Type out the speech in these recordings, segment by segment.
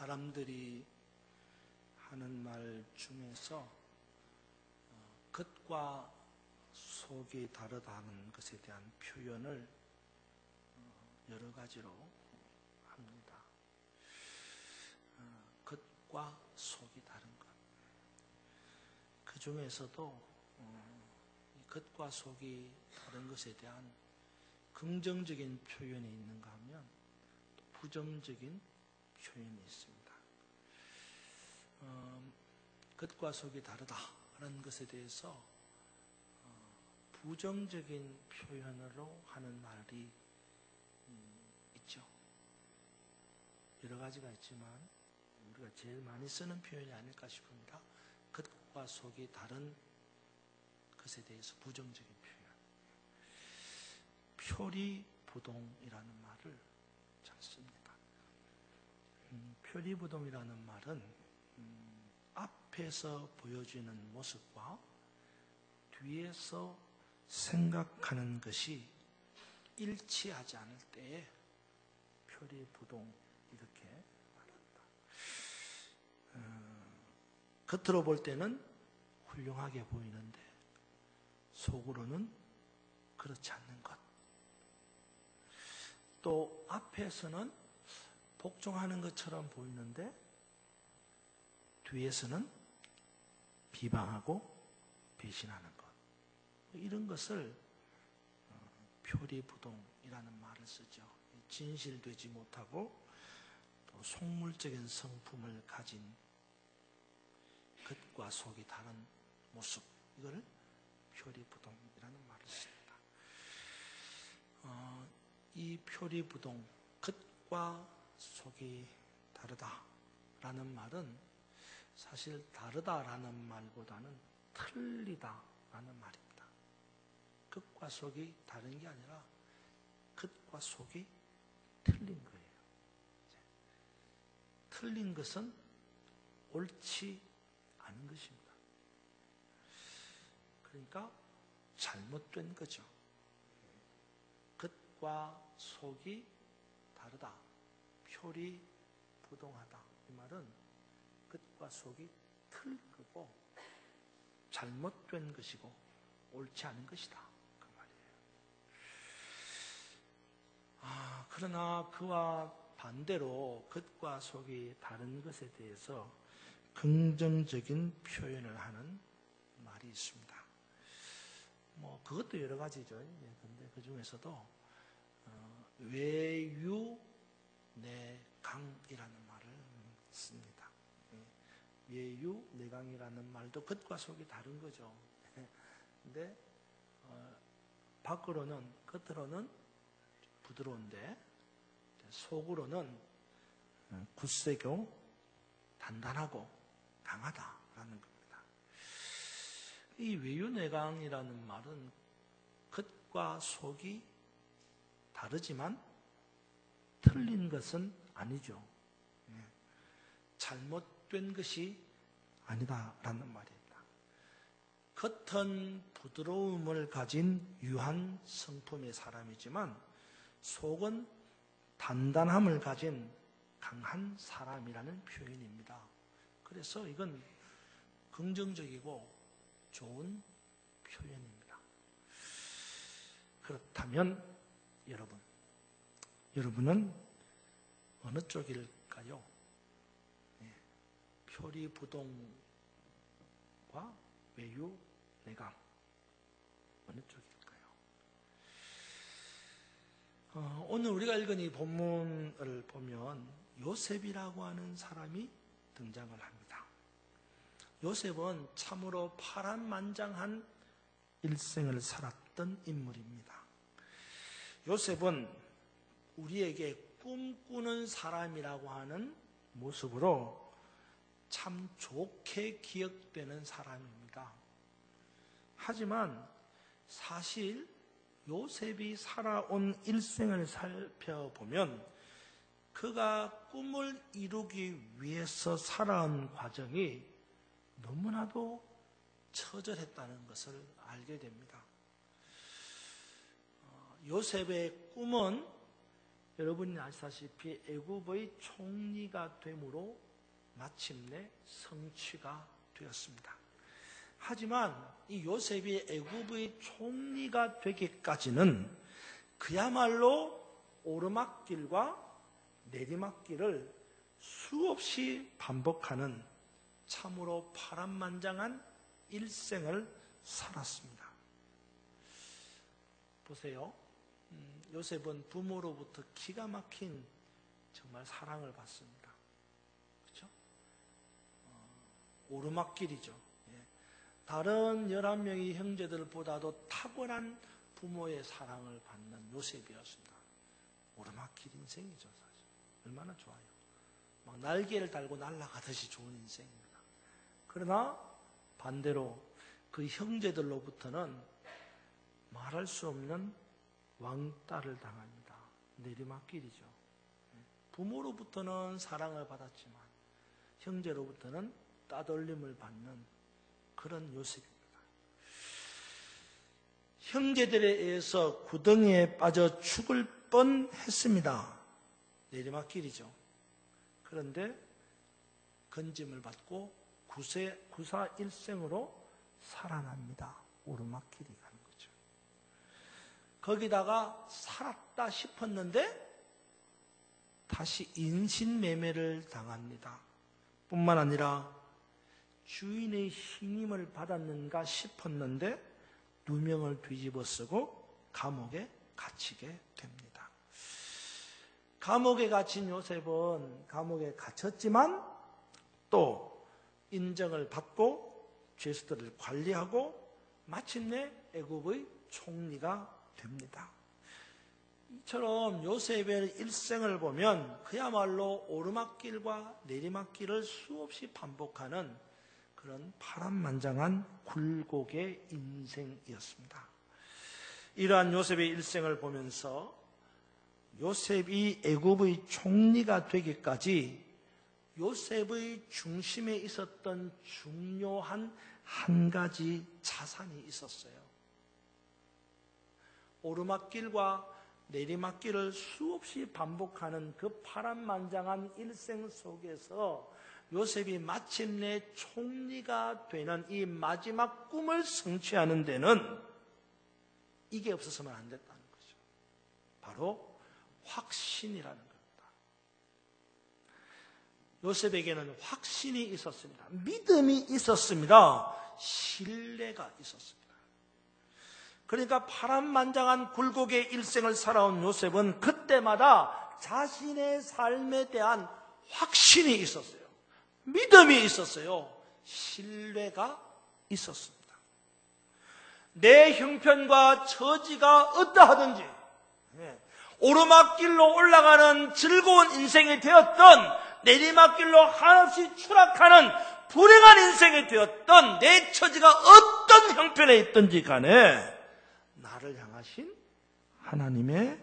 사람들이 하는 말 중에서 겉과 속이 다르다는 것에 대한 표현을 여러 가지로 합니다. 겉과 속이 다른 것. 그 중에서도 이 겉과 속이 다른 것에 대한 긍정적인 표현이 있는가 하면 또 부정적인 표현이 있습니다. 겉과 속이 다르다라는 것에 대해서 부정적인 표현으로 하는 말이 있죠. 여러 가지가 있지만 우리가 제일 많이 쓰는 표현이 아닐까 싶습니다. 겉과 속이 다른 것에 대해서 부정적인 표현. 표리부동이라는 말을 잘 씁니다. 표리부동이라는 말은 앞에서 보여지는 모습과 뒤에서 생각하는 것이 일치하지 않을 때에 표리부동 이렇게 말합니다. 겉으로 볼 때는 훌륭하게 보이는데 속으로는 그렇지 않는 것. 또 앞에서는 복종하는 것처럼 보이는데 뒤에서는 비방하고 배신하는 것. 이런 것을 표리부동이라는 말을 쓰죠. 진실되지 못하고 또 속물적인 성품을 가진 겉과 속이 다른 모습, 이걸 표리부동이라는 말을 씁니다. 이 표리부동, 겉과 속이 다르다라는 말은 사실 다르다라는 말보다는 틀리다라는 말입니다. 겉과 속이 다른 게 아니라 겉과 속이 틀린 거예요. 틀린 것은 옳지 않은 것입니다. 그러니까 잘못된 거죠. 겉과 속이 다르다. 표리부동하다. 이 말은 겉과 속이 틀린 거고 잘못된 것이고 옳지 않은 것이다. 그 말이에요. 그러나 그와 반대로 겉과 속이 다른 것에 대해서 긍정적인 표현을 하는 말이 있습니다. 그것도 여러 가지죠. 근데 그 중에서도 외유내강이라는 말을 씁니다. 외유내강이라는 말도 겉과 속이 다른 거죠. 근데 겉으로는 부드러운데 속으로는 굳세고 단단하고 강하다라는 겁니다. 이 외유내강이라는 말은 겉과 속이 다르지만 틀린 것은 아니죠. 잘못된 것이 아니다라는 말입니다. 겉은 부드러움을 가진 유한 성품의 사람이지만 속은 단단함을 가진 강한 사람이라는 표현입니다. 그래서 이건 긍정적이고 좋은 표현입니다. 그렇다면 여러분은 어느 쪽일까요? 표리부동과 외유내강 어느 쪽일까요? 오늘 우리가 읽은 이 본문을 보면 요셉이라고 하는 사람이 등장을 합니다. 요셉은 참으로 파란만장한 일생을 살았던 인물입니다. 요셉은 우리에게 꿈꾸는 사람이라고 하는 모습으로 참 좋게 기억되는 사람입니다. 하지만 사실 요셉이 살아온 일생을 살펴보면 그가 꿈을 이루기 위해서 살아온 과정이 너무나도 처절했다는 것을 알게 됩니다. 요셉의 꿈은 여러분이 아시다시피 애굽의 총리가 됨으로 마침내 성취가 되었습니다. 하지만 이 요셉이 애굽의 총리가 되기까지는 그야말로 오르막길과 내리막길을 수없이 반복하는 참으로 파란만장한 일생을 살았습니다. 보세요. 요셉은 부모로부터 기가 막힌 정말 사랑을 받습니다. 그렇죠? 오르막길이죠. 다른 11명의 형제들보다도 탁월한 부모의 사랑을 받는 요셉이었습니다. 오르막길 인생이죠, 사실. 얼마나 좋아요. 막 날개를 달고 날아가듯이 좋은 인생입니다. 그러나 반대로 그 형제들로부터는 말할 수 없는 왕따를 당합니다. 내리막길이죠. 부모로부터는 사랑을 받았지만 형제로부터는 따돌림을 받는 그런 요셉입니다. 형제들에 의해서 구덩이에 빠져 죽을 뻔했습니다. 내리막길이죠. 그런데 건짐을 받고 구사일생으로 살아납니다. 오르막길이 가는 거죠. 거기다가 살았다 싶었는데 다시 인신매매를 당합니다. 뿐만 아니라 주인의 신임을 받았는가 싶었는데 누명을 뒤집어 쓰고 감옥에 갇히게 됩니다. 감옥에 갇힌 요셉은 감옥에 갇혔지만 또 인정을 받고 죄수들을 관리하고 마침내 애굽의 총리가 됩니다. 이처럼 요셉의 일생을 보면 그야말로 오르막길과 내리막길을 수없이 반복하는 그런 파란만장한 굴곡의 인생이었습니다. 이러한 요셉의 일생을 보면서 요셉이 애굽의 총리가 되기까지 요셉의 중심에 있었던 중요한 한 가지 자산이 있었어요. 오르막길과 내리막길을 수없이 반복하는 그 파란만장한 일생 속에서 요셉이 마침내 총리가 되는 이 마지막 꿈을 성취하는 데는 이게 없었으면 안 됐다는 거죠. 바로 확신이라는 겁니다. 요셉에게는 확신이 있었습니다. 믿음이 있었습니다. 신뢰가 있었습니다. 그러니까 파란만장한 굴곡의 일생을 살아온 요셉은 그때마다 자신의 삶에 대한 확신이 있었어요. 믿음이 있었어요. 신뢰가 있었습니다. 내 형편과 처지가 어떠하든지 오르막길로 올라가는 즐거운 인생이 되었던 내리막길로 한없이 추락하는 불행한 인생이 되었던 내 처지가 어떤 형편에 있든지 간에 나를 향하신 하나님의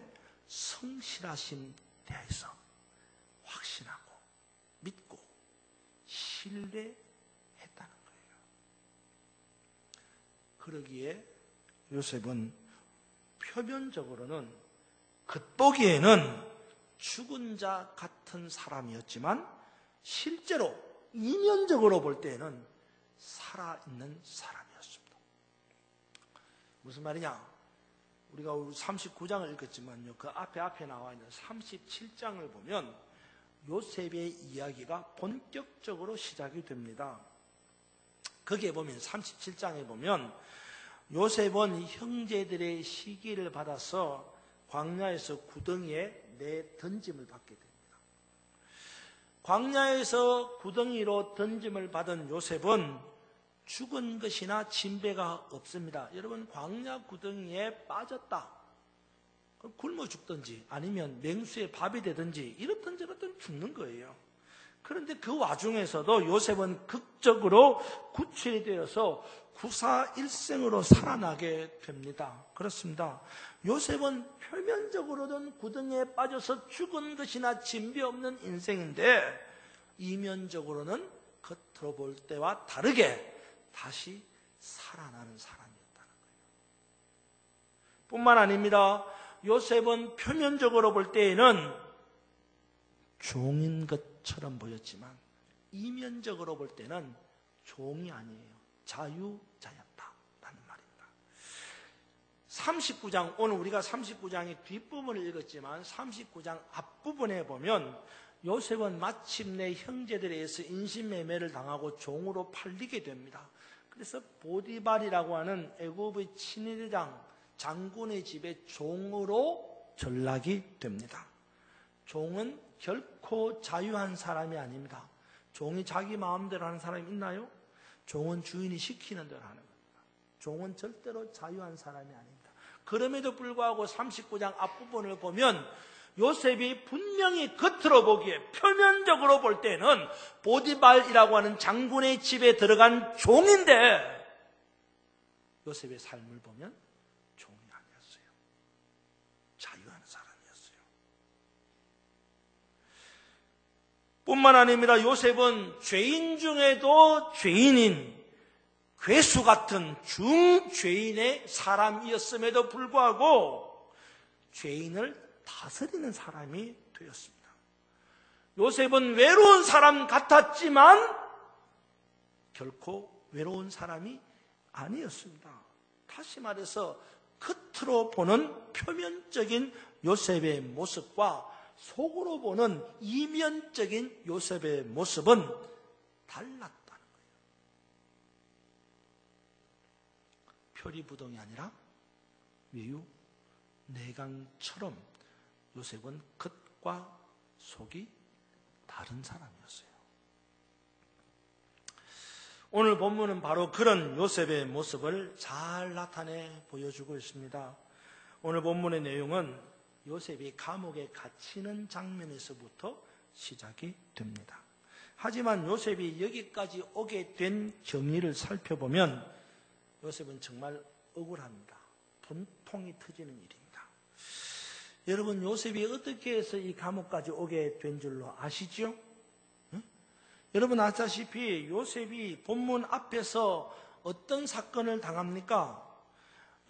성실하신 대해서 확신하고 믿고 신뢰했다는 거예요. 그러기에 요셉은 표면적으로는 겉보기에는 죽은 자 같은 사람이었지만 실제로 이면적으로 볼 때에는 살아있는 사람이었습니다. 무슨 말이냐? 우리가 39장을 읽었지만요, 그 앞에 나와 있는 37장을 보면 요셉의 이야기가 본격적으로 시작이 됩니다. 거기에 보면 37장에 보면 요셉은 형제들의 시기를 받아서 광야에서 구덩이에 던짐을 받게 됩니다. 광야에서 구덩이로 던짐을 받은 요셉은 죽은 것이나 진배가 없습니다. 여러분, 광야 구덩이에 빠졌다. 굶어 죽든지 아니면 맹수에 밥이 되든지 이렇든 저렇든 죽는 거예요. 그런데 그 와중에서도 요셉은 극적으로 구출이 되어서 구사일생으로 살아나게 됩니다. 그렇습니다. 요셉은 표면적으로는 구덩이에 빠져서 죽은 것이나 진배 없는 인생인데 이면적으로는 겉으로 볼 때와 다르게 다시 살아나는 사람이었다는 거예요. 뿐만 아닙니다. 요셉은 표면적으로 볼 때에는 종인 것처럼 보였지만 이면적으로 볼 때는 종이 아니에요. 자유자였다라는 말입니다. 39장, 오늘 우리가 39장의 뒷부분을 읽었지만 39장 앞부분에 보면 요셉은 마침내 형제들에 의해서 인신매매를 당하고 종으로 팔리게 됩니다. 그래서 보디발이라고 하는 애굽의 친위대장 장군의 집에 종으로 전락이 됩니다. 종은 결코 자유한 사람이 아닙니다. 종이 자기 마음대로 하는 사람이 있나요? 종은 주인이 시키는 대로 하는 겁니다. 종은 절대로 자유한 사람이 아닙니다. 그럼에도 불구하고 39장 앞부분을 보면 요셉이 분명히 겉으로 보기에 표면적으로 볼 때는 보디발이라고 하는 장군의 집에 들어간 종인데 요셉의 삶을 보면 종이 아니었어요. 자유한 사람이었어요. 뿐만 아닙니다. 요셉은 죄인 중에도 죄인인 괴수 같은 중죄인의 사람이었음에도 불구하고 죄인을 다스리는 사람이 되었습니다. 요셉은 외로운 사람 같았지만 결코 외로운 사람이 아니었습니다. 다시 말해서 겉으로 보는 표면적인 요셉의 모습과 속으로 보는 이면적인 요셉의 모습은 달랐다는 거예요. 표리부동이 아니라 외유 내강처럼 요셉은 겉과 속이 다른 사람이었어요. 오늘 본문은 바로 그런 요셉의 모습을 잘 나타내 보여주고 있습니다. 오늘 본문의 내용은 요셉이 감옥에 갇히는 장면에서부터 시작이 됩니다. 하지만 요셉이 여기까지 오게 된 경위를 살펴보면 요셉은 정말 억울합니다. 분통이 터지는 일입니다. 여러분, 요셉이 어떻게 해서 이 감옥까지 오게 된 줄로 아시죠? 응? 여러분 아시다시피 요셉이 본문 앞에서 어떤 사건을 당합니까?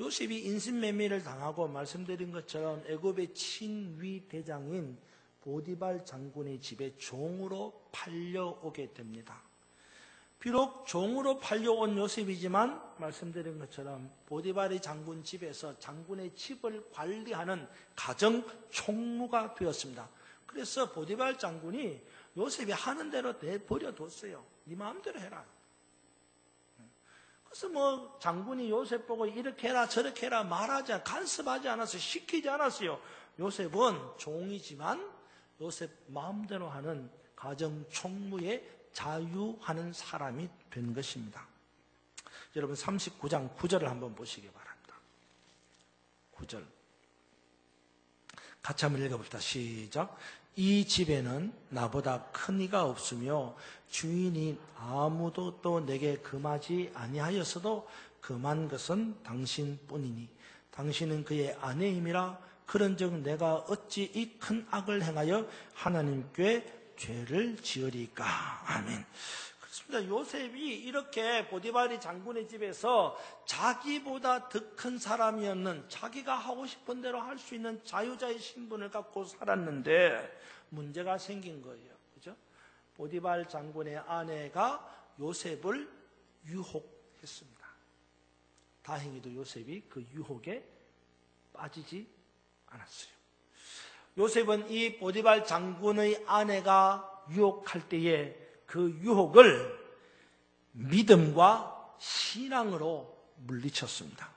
요셉이 인신매매를 당하고 말씀드린 것처럼 애굽의 친위 대장인 보디발 장군의 집에 종으로 팔려오게 됩니다. 비록 종으로 팔려온 요셉이지만 말씀드린 것처럼 보디발의 장군 집에서 장군의 집을 관리하는 가정 총무가 되었습니다. 그래서 보디발 장군이 요셉이 하는 대로 내버려뒀어요. 네 마음대로 해라. 그래서 장군이 요셉 보고 이렇게 해라 저렇게 해라 말하지 간섭하지 않았어요. 시키지 않았어요. 요셉은 종이지만 요셉 마음대로 하는 가정 총무의 자유하는 사람이 된 것입니다. 여러분 39장 9절을 한번 보시기 바랍니다. 9절 같이 한번 읽어봅시다. 시작. 이 집에는 나보다 큰 이가 없으며 주인이 아무도 또 내게 금하지 아니하였어도 금한 것은 당신뿐이니 당신은 그의 아내임이라 그런즉 내가 어찌 이 큰 악을 행하여 하나님께 죄를 지으리까. 아멘. 그렇습니다. 요셉이 이렇게 보디발이 장군의 집에서 자기보다 더 큰 사람이었는 자기가 하고 싶은 대로 할 수 있는 자유자의 신분을 갖고 살았는데 문제가 생긴 거예요. 그죠? 보디발 장군의 아내가 요셉을 유혹했습니다. 다행히도 요셉이 그 유혹에 빠지지 않았어요. 요셉은 이 보디발 장군의 아내가 유혹할 때에 그 유혹을 믿음과 신앙으로 물리쳤습니다.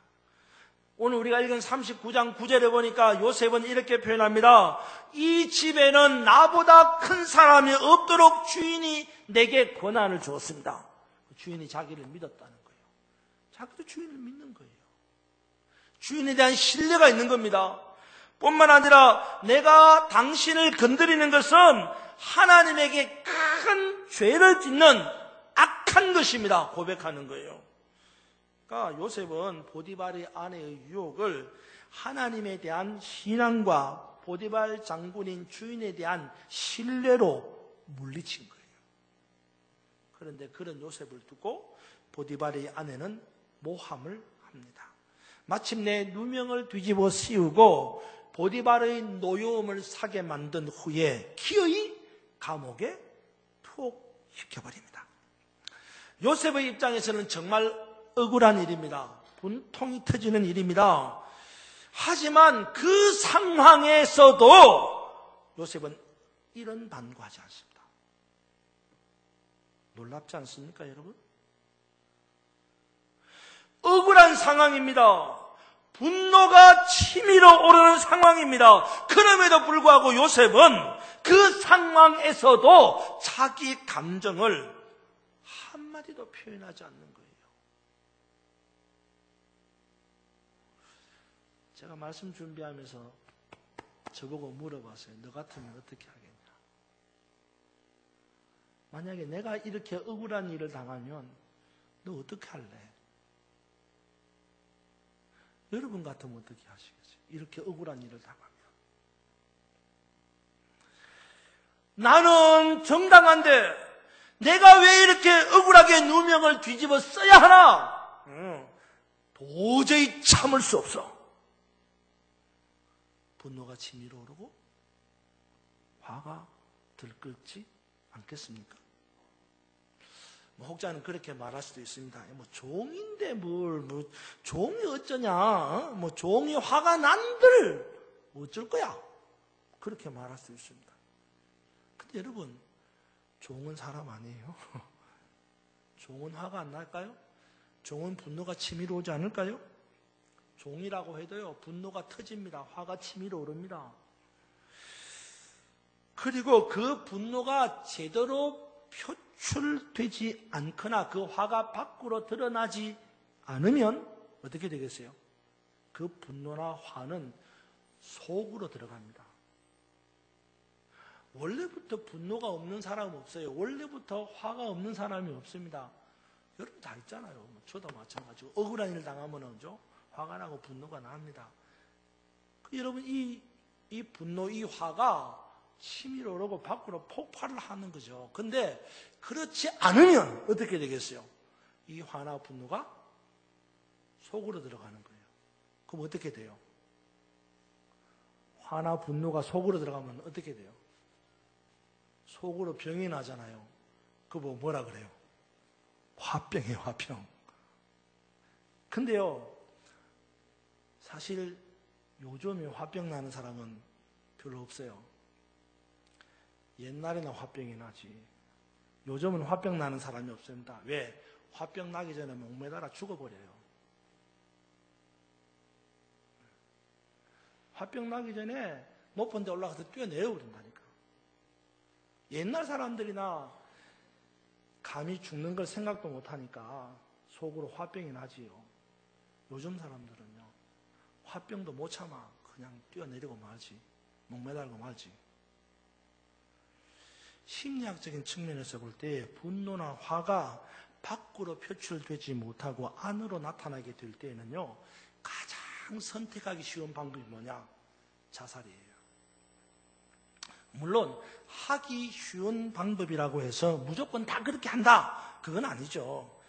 오늘 우리가 읽은 39장 9절에 보니까 요셉은 이렇게 표현합니다. 이 집에는 나보다 큰 사람이 없도록 주인이 내게 권한을 주었습니다. 주인이 자기를 믿었다는 거예요. 자기도 주인을 믿는 거예요. 주인에 대한 신뢰가 있는 겁니다. 뿐만 아니라 내가 당신을 건드리는 것은 하나님에게 큰 죄를 짓는 악한 것입니다. 고백하는 거예요. 그러니까 요셉은 보디발의 아내의 유혹을 하나님에 대한 신앙과 보디발 장군인 주인에 대한 신뢰로 물리친 거예요. 그런데 그런 요셉을 두고 보디발의 아내는 모함을 합니다. 마침내 누명을 뒤집어 씌우고 보디발의 노여움을 사게 만든 후에 기어이 감옥에 투옥시켜버립니다. 요셉의 입장에서는 정말 억울한 일입니다. 분통이 터지는 일입니다. 하지만 그 상황에서도 요셉은 이런 반구하지 않습니다. 놀랍지 않습니까, 여러분? 억울한 상황입니다. 분노가 치밀어 오르는 상황입니다. 그럼에도 불구하고 요셉은 그 상황에서도 자기 감정을 한마디도 표현하지 않는 거예요. 제가 말씀 준비하면서 저보고 물어봤어요. 너 같으면 어떻게 하겠냐? 만약에 내가 이렇게 억울한 일을 당하면 너 어떻게 할래? 여러분 같으면 어떻게 하시겠어요? 이렇게 억울한 일을 당하면. 나는 정당한데 내가 왜 이렇게 억울하게 누명을 뒤집어 써야 하나? 도저히 참을 수 없어. 분노가 치밀어 오르고 화가 들끓지 않겠습니까? 혹자는 그렇게 말할 수도 있습니다. 종인데 종이 어쩌냐? 종이 화가 난들 어쩔 거야? 그렇게 말할 수 있습니다. 근데 여러분, 종은 사람 아니에요? 종은 화가 안 날까요? 종은 분노가 치밀어 오지 않을까요? 종이라고 해도요, 분노가 터집니다. 화가 치밀어 오릅니다. 그리고 그 분노가 제대로 표출되지 않거나 그 화가 밖으로 드러나지 않으면 어떻게 되겠어요? 그 분노나 화는 속으로 들어갑니다. 원래부터 분노가 없는 사람은 없어요. 원래부터 화가 없는 사람이 없습니다. 여러분 다 있잖아요. 저도 마찬가지고 억울한 일 당하면 화가 나고 분노가 납니다. 여러분 이 분노, 이 화가 치밀어 오르고 밖으로 폭발을 하는 거죠. 근데 그렇지 않으면 어떻게 되겠어요? 이 화나 분노가 속으로 들어가는 거예요. 그럼 어떻게 돼요? 화나 분노가 속으로 들어가면 어떻게 돼요? 속으로 병이 나잖아요. 그거 뭐라 그래요? 화병이에요, 화병. 근데요, 사실 요즘에 화병 나는 사람은 별로 없어요. 옛날에는 화병이 나지. 요즘은 화병 나는 사람이 없습니다. 왜? 화병 나기 전에 목매달아 죽어버려요. 화병 나기 전에 높은 데 올라가서 뛰어내려버린다니까. 옛날 사람들이나 감히 죽는 걸 생각도 못하니까 속으로 화병이 나지요. 요즘 사람들은요, 화병도 못 참아. 그냥 뛰어내리고 말지. 목매달고 말지. 심리학적인 측면에서 볼 때 분노나 화가 밖으로 표출되지 못하고 안으로 나타나게 될 때에는요, 가장 선택하기 쉬운 방법이 뭐냐? 자살이에요. 물론 하기 쉬운 방법이라고 해서 무조건 다 그렇게 한다, 그건 아니죠.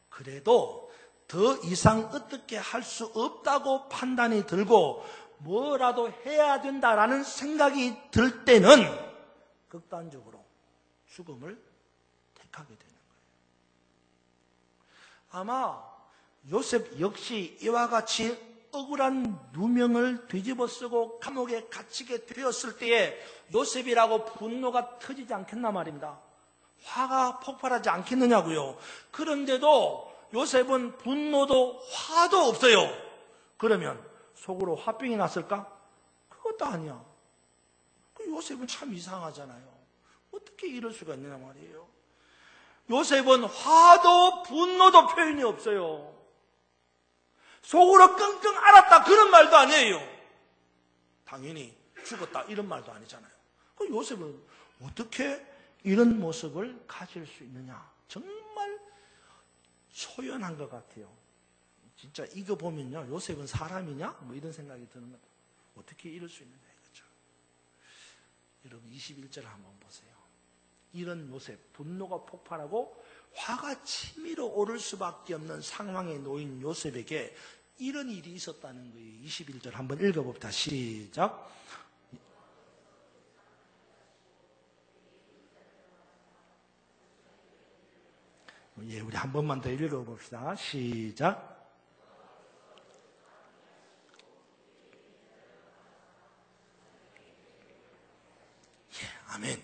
그래도 더 이상 어떻게 할 수 없다고 판단이 들고 뭐라도 해야 된다라는 생각이 들 때는 극단적으로 죽음을 택하게 되는 거예요. 아마 요셉 역시 이와 같이 억울한 누명을 뒤집어 쓰고 감옥에 갇히게 되었을 때에 요셉이라고 분노가 터지지 않겠나 말입니다. 화가 폭발하지 않겠느냐고요. 그런데도 요셉은 분노도 화도 없어요. 그러면 속으로 화병이 났을까? 그것도 아니야. 요셉은 참 이상하잖아요. 어떻게 이럴 수가 있느냐 말이에요. 요셉은 화도 분노도 표현이 없어요. 속으로 끙끙 앓았다 그런 말도 아니에요. 당연히 죽었다 이런 말도 아니잖아요. 요셉은 어떻게 이런 모습을 가질 수 있느냐. 정말 초연한 것 같아요. 진짜 이거 보면요, 요셉은 사람이냐? 이런 생각이 드는 거예요. 어떻게 이럴 수 있느냐 이거죠. 여러분 21절 한번 보세요. 이런 요셉, 분노가 폭발하고 화가 치밀어 오를 수밖에 없는 상황에 놓인 요셉에게 이런 일이 있었다는 거예요. 21절 한번 읽어봅시다. 시작. 예, 우리 한 번만 더 읽어봅시다. 시작. 예, 아멘.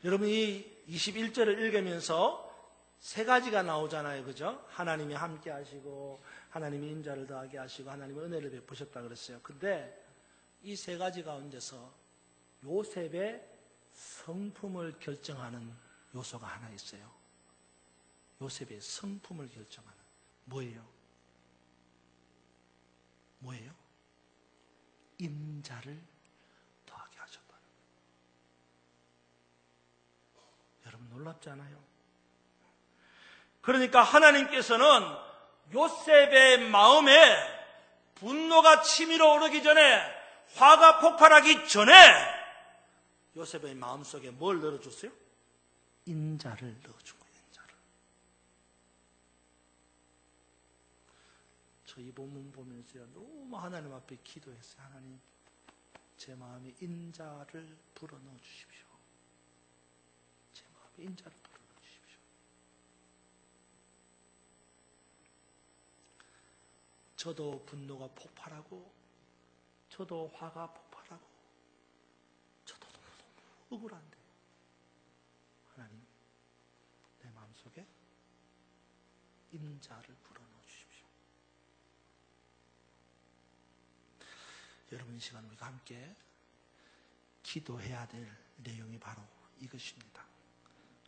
여러분, 이 21절을 읽으면서 세 가지가 나오잖아요. 그죠? 하나님이 함께 하시고, 하나님이 인자를 더하게 하시고, 하나님이 은혜를 베푸셨다 그랬어요. 근데 이 세 가지 가운데서 요셉의 성품을 결정하는 요소가 하나 있어요. 요셉의 성품을 결정하는. 뭐예요? 뭐예요? 인자를 더하게 하셨다는 거예요. 여러분 놀랍지 않아요? 그러니까 하나님께서는 요셉의 마음에 분노가 치밀어 오르기 전에, 화가 폭발하기 전에 요셉의 마음속에 뭘 넣어줬어요? 인자를 넣어준 거예요. 인자를. 저 이 본문 보면서요, 너무 하나님 앞에 기도했어요. 하나님, 제 마음에 인자를 불어넣어 주십시오. 제 마음에 인자를 불어넣어 주십시오. 저도 분노가 폭발하고, 저도 화가 폭발하고, 저도 너무 억울한데, 하나님, 내 마음속에 인자를 불어넣어 주십시오. 여러분, 이 시간 우리가 함께 기도해야 될 내용이 바로 이것입니다.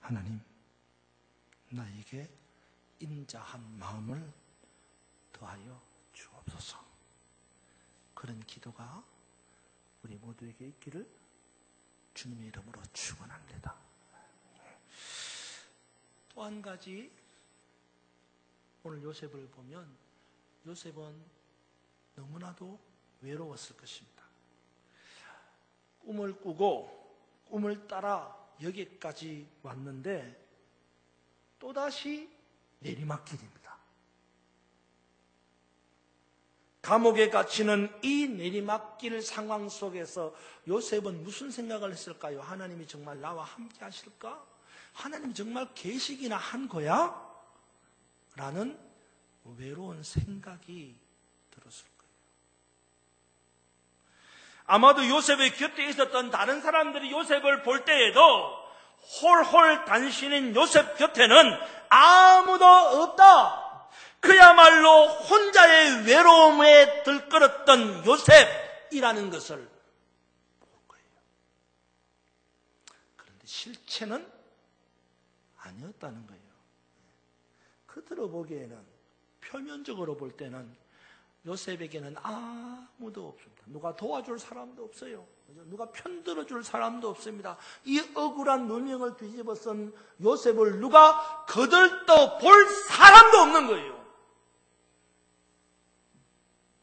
하나님, 나에게 인자한 마음을 더하여 주옵소서. 그런 기도가 우리 모두에게 있기를 주님의 이름으로 축원합니다. 또 한 가지, 오늘 요셉을 보면 요셉은 너무나도 외로웠을 것입니다. 꿈을 꾸고 꿈을 따라 여기까지 왔는데 또다시 내리막길입니다. 감옥에 갇히는 이 내리막길 상황 속에서 요셉은 무슨 생각을 했을까요? 하나님이 정말 나와 함께 하실까? 하나님이 정말 계시기나 한 거야? 라는 외로운 생각이 들었을 거예요. 아마도 요셉의 곁에 있었던 다른 사람들이 요셉을 볼 때에도 홀홀 단신인 요셉 곁에는 아무도 없다. 그야말로 혼자의 외로움에 들끓었던 요셉이라는 것을 볼 거예요. 그런데 실체는 아니었다는 거예요. 겉으로 보기에는, 표면적으로 볼 때는 요셉에게는 아무도 없습니다. 누가 도와줄 사람도 없어요. 누가 편들어줄 사람도 없습니다. 이 억울한 누명을 뒤집어 쓴 요셉을 누가 거들떠 볼 사람도 없는 거예요.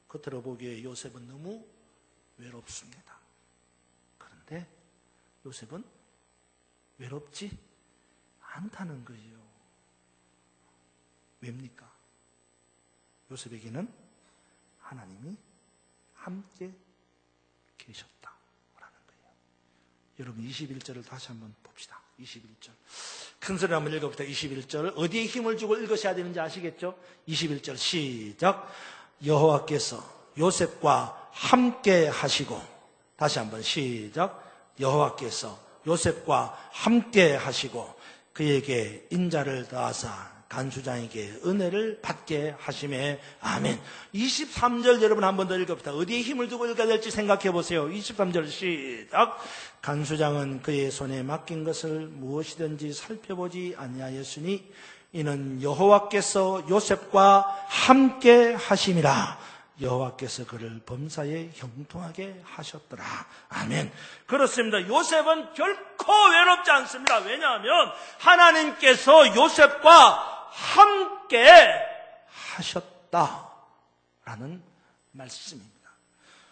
겉으로 보기에 요셉은 너무 외롭습니다. 그런데 요셉은 외롭지 않다는 거예요. 왜입니까? 요셉에게는 하나님이 함께 계셨다라는 거예요. 여러분 21절을 다시 한번 봅시다. 21절. 큰 소리 한번 읽어봅시다. 21절. 어디에 힘을 주고 읽으셔야 되는지 아시겠죠? 21절 시작. 여호와께서 요셉과 함께 하시고, 다시 한번 시작. 여호와께서 요셉과 함께 하시고 그에게 인자를 더하사 간수장에게 은혜를 받게 하심에 아멘. 23절 여러분 한 번 더 읽어봅시다. 어디에 힘을 두고 읽어야 될지 생각해 보세요. 23절 시작. 간수장은 그의 손에 맡긴 것을 무엇이든지 살펴보지 아니하였으니 이는 여호와께서 요셉과 함께 하심이라. 여호와께서 그를 범사에 형통하게 하셨더라. 아멘. 그렇습니다. 요셉은 결코 외롭지 않습니다. 왜냐하면 하나님께서 요셉과 함께 하셨다라는 말씀입니다.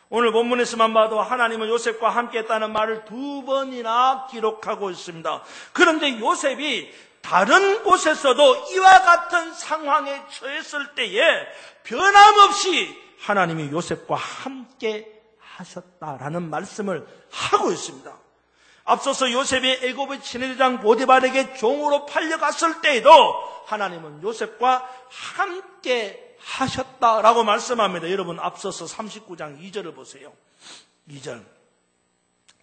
오늘 본문에서만 봐도 하나님은 요셉과 함께 했다는 말을 2번이나 기록하고 있습니다. 그런데 요셉이 다른 곳에서도 이와 같은 상황에 처했을 때에 변함없이 하나님이 요셉과 함께 하셨다라는 말씀을 하고 있습니다. 앞서서 요셉이 애굽의 친위대장 보디발에게 종으로 팔려갔을 때에도 하나님은 요셉과 함께 하셨다라고 말씀합니다. 여러분, 앞서서 39장 2절을 보세요. 2절.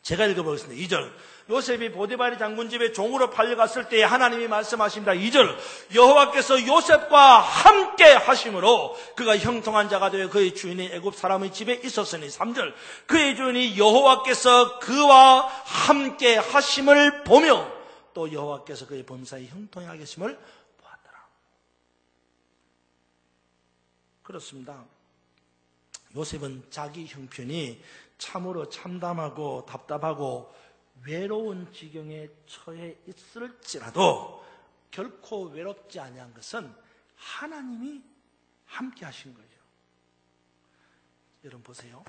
제가 읽어보겠습니다. 2절. 요셉이 보디발의 장군 집에 종으로 팔려갔을 때에 하나님이 말씀하십니다. 2절. 여호와께서 요셉과 함께 하심으로 그가 형통한 자가 되어 그의 주인이 애굽 사람의 집에 있었으니. 3절. 그의 주인이 여호와께서 그와 함께 하심을 보며 또 여호와께서 그의 범사에 형통하게 하심을 보았더라. 그렇습니다. 요셉은 자기 형편이 참으로 참담하고 답답하고 외로운 지경에 처해 있을지라도 결코 외롭지 아니한 것은 하나님이 함께 하신 거예요. 여러분 보세요.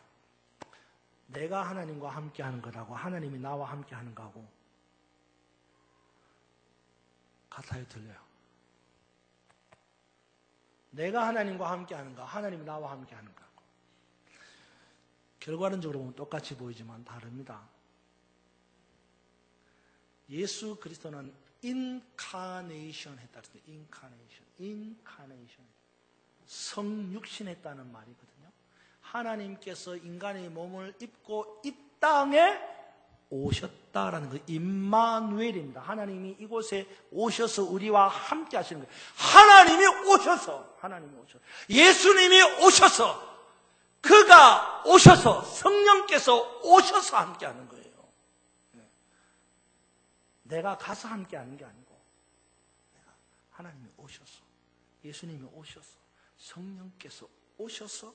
내가 하나님과 함께 하는 거라고 하나님이 나와 함께 하는 거하고 같아요, 틀려요? 내가 하나님과 함께 하는 거, 하나님이 나와 함께 하는 거. 결과론적으로 보면 똑같이 보이지만 다릅니다. 예수 그리스도는 인카네이션 했다 그랬어요. 인카네이션. 성육신했다는 말이거든요. 하나님께서 인간의 몸을 입고 이 땅에 오셨다라는 거, 임마누엘입니다. 하나님이 이곳에 오셔서 우리와 함께 하시는 거예요. 하나님이 오셔서 예수님이 오셔서 그가 오셔서 성령께서 오셔서 함께 하는 거예요. 내가 가서 함께 하는 게 아니고 하나님이 오셔서 예수님이 오셔서 성령께서 오셔서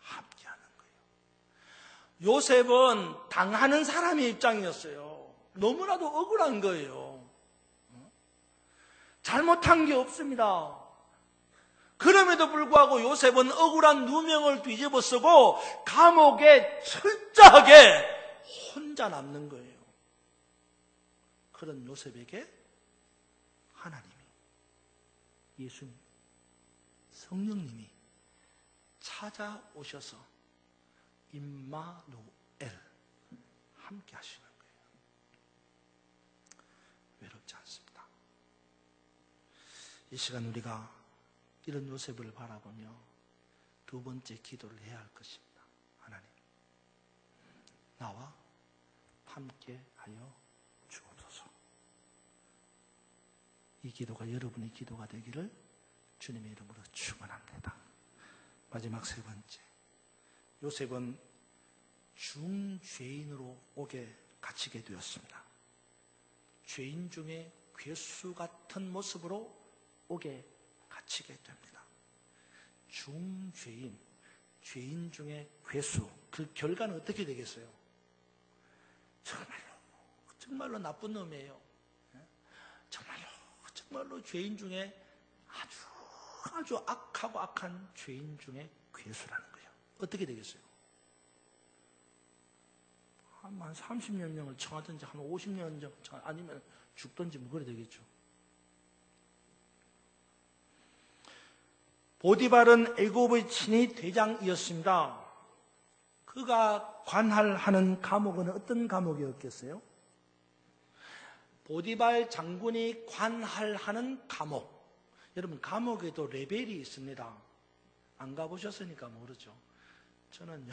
함께 하는 거예요. 요셉은 당하는 사람의 입장이었어요. 너무나도 억울한 거예요. 잘못한 게 없습니다. 그럼에도 불구하고 요셉은 억울한 누명을 뒤집어 쓰고 감옥에 철저하게 혼자 남는 거예요. 그런 요셉에게 하나님이, 예수님, 성령님이 찾아오셔서 임마누엘 함께 하시는 거예요. 외롭지 않습니다. 이 시간 우리가 이런 요셉을 바라보며 두 번째 기도를 해야 할 것입니다. 하나님, 나와 함께 하여 주옵소서. 이 기도가 여러분의 기도가 되기를 주님의 이름으로 축원합니다. 마지막 세 번째, 요셉은 중죄인으로 옥에 갇히게 되었습니다. 죄인 중에 괴수 같은 모습으로 옥에 갇히게 됩니다. 중죄인, 죄인 중에 괴수, 그 결과는 어떻게 되겠어요? 정말로 나쁜 놈이에요. 정말로 죄인 중에 아주 악하고 악한 죄인 중에 괴수라는 거예요. 어떻게 되겠어요? 한 30년 정을 청하든지 한 50년 정 아니면 죽든지 뭐 그래 되겠죠. 보디발은 애굽의 친위 대장이었습니다. 그가 관할하는 감옥은 어떤 감옥이었겠어요? 보디발 장군이 관할하는 감옥. 여러분, 감옥에도 레벨이 있습니다. 안 가보셨으니까 모르죠. 저는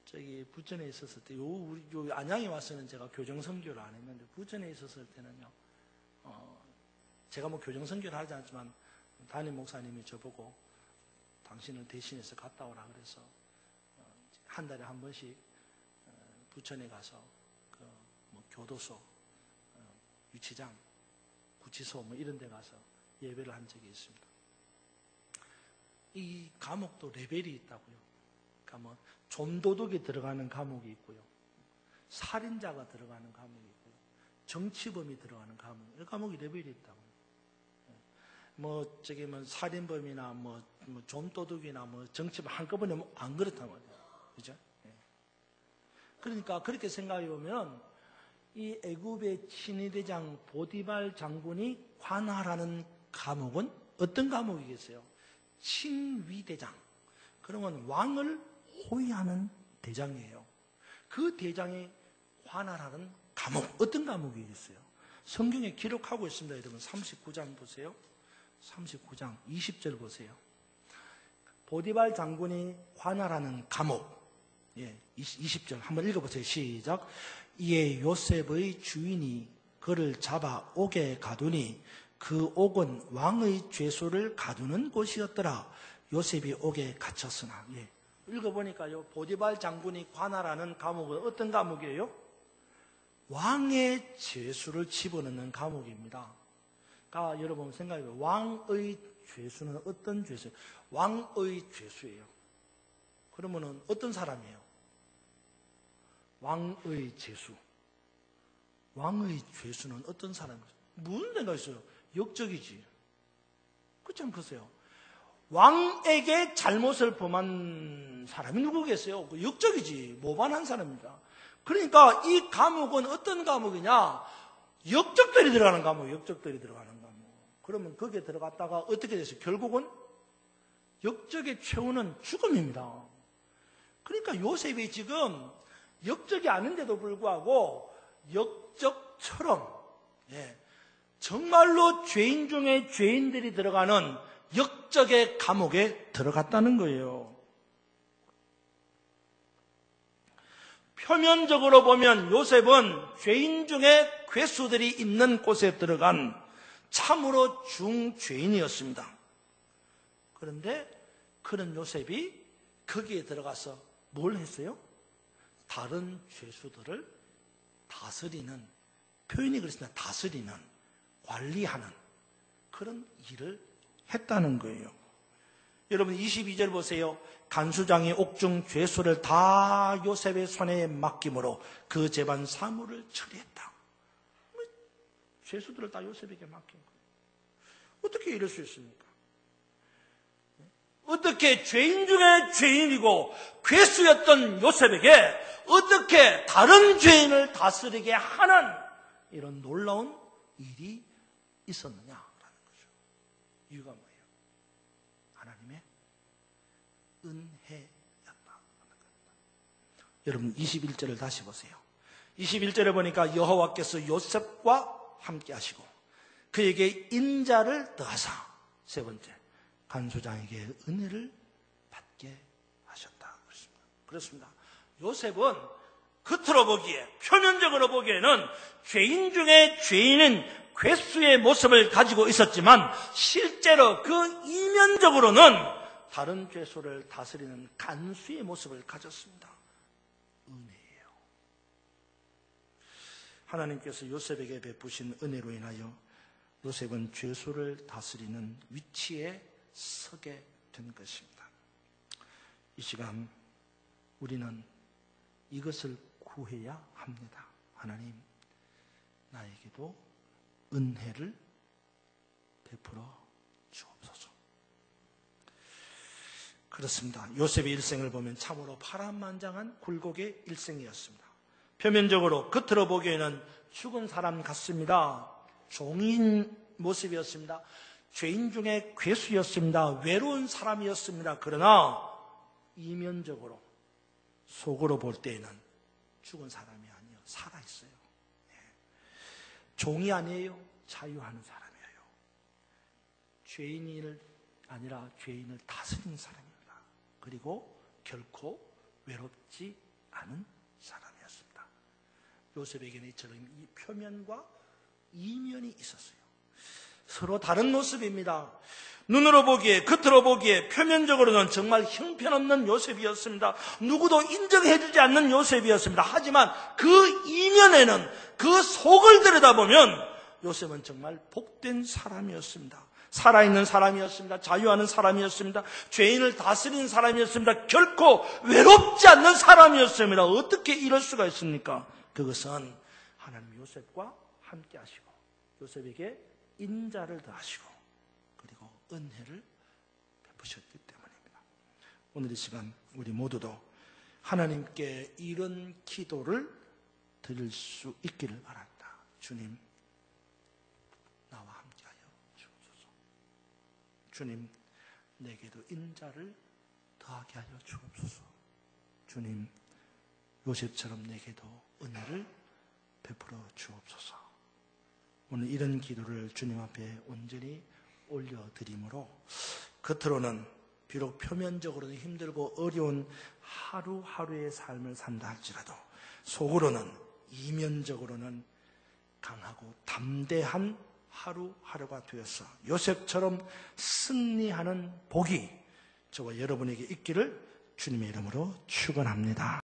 저기 부천에 있었을 때, 우리 안양에 와서는 제가 교정 선교를 안 했는데, 부천에 있었을 때는요, 제가 뭐 교정 선교를 하지 않지만, 담임 목사님이 저보고 당신을 대신해서 갔다 오라 그래서 한 달에 한 번씩 부천에 가서 뭐 교도소, 유치장, 구치소 뭐 이런 데 가서 예배를 한 적이 있습니다. 이 감옥도 레벨이 있다고요. 그러니까 뭐 좀도둑이 들어가는 감옥이 있고요, 살인자가 들어가는 감옥이 있고요, 정치범이 들어가는 이 감옥이 레벨이 있다고요. 뭐 살인범이나 뭐 좀도둑이나 뭐 정치범 한꺼번에 안 그렇단 말이에요. 그죠? 그러니까 그렇게 생각해 보면 이 애굽의 친위대장 보디발 장군이 관할하는 감옥은 어떤 감옥이겠어요? 칭위대장. 그러면 왕을 호위하는 대장이에요. 그 대장에 관할하는 감옥, 어떤 감옥이 있어요? 성경에 기록하고 있습니다. 여러분 39장 보세요. 39장 20절 보세요. 보디발 장군이 관할하는 감옥. 20절 한번 읽어보세요. 시작. 이에 요셉의 주인이 그를 잡아 옥에 가두니 그 옥은 왕의 죄수를 가두는 곳이었더라. 요셉이 옥에 갇혔으나. 읽어보니까요. 보디발 장군이 관할하는 감옥은 어떤 감옥이에요? 왕의 죄수를 집어넣는 감옥입니다. 그러니까 여러분 생각해봐요. 왕의 죄수는 어떤 죄수예요? 왕의 죄수예요. 그러면은 어떤 사람이에요? 왕의 죄수. 왕의 죄수는 어떤 사람이에요? 무슨 생각이 있어요? 역적이지. 그렇지 않겠어요? 왕에게 잘못을 범한 사람이 누구겠어요? 역적이지. 모반한 사람입니다. 그러니까 이 감옥은 어떤 감옥이냐? 역적들이 들어가는 감옥, 역적들이 들어가는 감옥. 그러면 거기에 들어갔다가 어떻게 됐어요? 결국은 역적의 최후는 죽음입니다. 그러니까 요셉이 지금 역적이 아닌데도 불구하고 역적처럼 정말로 죄인 중에 죄인들이 들어가는 역적의 감옥에 들어갔다는 거예요. 표면적으로 보면 요셉은 죄인 중에 괴수들이 있는 곳에 들어간 참으로 중죄인이었습니다. 그런데 그런 요셉이 거기에 들어가서 뭘 했어요? 다른 죄수들을 다스리는, 표현이 그렇습니다. 다스리는, 관리하는 그런 일을 했다는 거예요. 여러분 22절 보세요. 간수장이 옥중 죄수를 다 요셉의 손에 맡김으로 그 재반 사무를 처리했다. 죄수들을 다 요셉에게 맡긴 거예요. 어떻게 이럴 수 있습니까? 어떻게 죄인 중에 죄인이고 괴수였던 요셉에게 어떻게 다른 죄인을 다스리게 하는 이런 놀라운 일이 있었느냐라는 거죠. 이유가 뭐예요? 하나님의 은혜였다. 여러분 21절을 다시 보세요. 21절에 보니까 여호와께서 요셉과 함께 하시고 그에게 인자를 더하사, 세 번째 간수장에게 은혜를 받게 하셨다. 그렇습니다. 요셉은 겉으로 보기에, 표면적으로 보기에는 죄인 중에 죄인인 괴수의 모습을 가지고 있었지만 실제로 그 이면적으로는 다른 죄수를 다스리는 간수의 모습을 가졌습니다. 은혜예요. 하나님께서 요셉에게 베푸신 은혜로 인하여 요셉은 죄수를 다스리는 위치에 서게 된 것입니다. 이 시간 우리는 이것을 구해야 합니다. 하나님, 나에게도 은혜를 베풀어 주옵소서. 그렇습니다. 요셉의 일생을 보면 참으로 파란만장한 굴곡의 일생이었습니다. 표면적으로 겉으로 보기에는 죽은 사람 같습니다. 종인 모습이었습니다. 죄인 중에 괴수였습니다. 외로운 사람이었습니다. 그러나 이면적으로, 속으로 볼 때에는 죽은 사람이 아니에요. 살아있어요. 종이 아니에요. 자유하는 사람이에요. 죄인이 아니라 죄인을 다스리는 사람입니다. 그리고 결코 외롭지 않은 사람이었습니다. 요셉에게는 이처럼 이 표면과 이면이 있었어요. 서로 다른 모습입니다. 눈으로 보기에, 겉으로 보기에, 표면적으로는 정말 형편없는 요셉이었습니다. 누구도 인정해주지 않는 요셉이었습니다. 하지만 그 이면에는, 그 속을 들여다보면 요셉은 정말 복된 사람이었습니다. 살아있는 사람이었습니다. 자유하는 사람이었습니다. 죄인을 다스리는 사람이었습니다. 결코 외롭지 않는 사람이었습니다. 어떻게 이럴 수가 있습니까? 그것은 하나님 요셉과 함께 하시고 요셉에게 인자를 더하시고 그리고 은혜를 베푸셨기 때문입니다. 오늘 이 시간 우리 모두도 하나님께 이런 기도를 드릴 수 있기를 바랍니다. 주님, 나와 함께하여 주옵소서. 주님, 내게도 인자를 더하게 하여 주옵소서. 주님, 요셉처럼 내게도 은혜를 베풀어 주옵소서. 오늘 이런 기도를 주님 앞에 온전히 올려드림으로 겉으로는 비록 표면적으로는 힘들고 어려운 하루하루의 삶을 산다 할지라도 속으로는 이면적으로는 강하고 담대한 하루하루가 되어서 요셉처럼 승리하는 복이 저와 여러분에게 있기를 주님의 이름으로 축원합니다.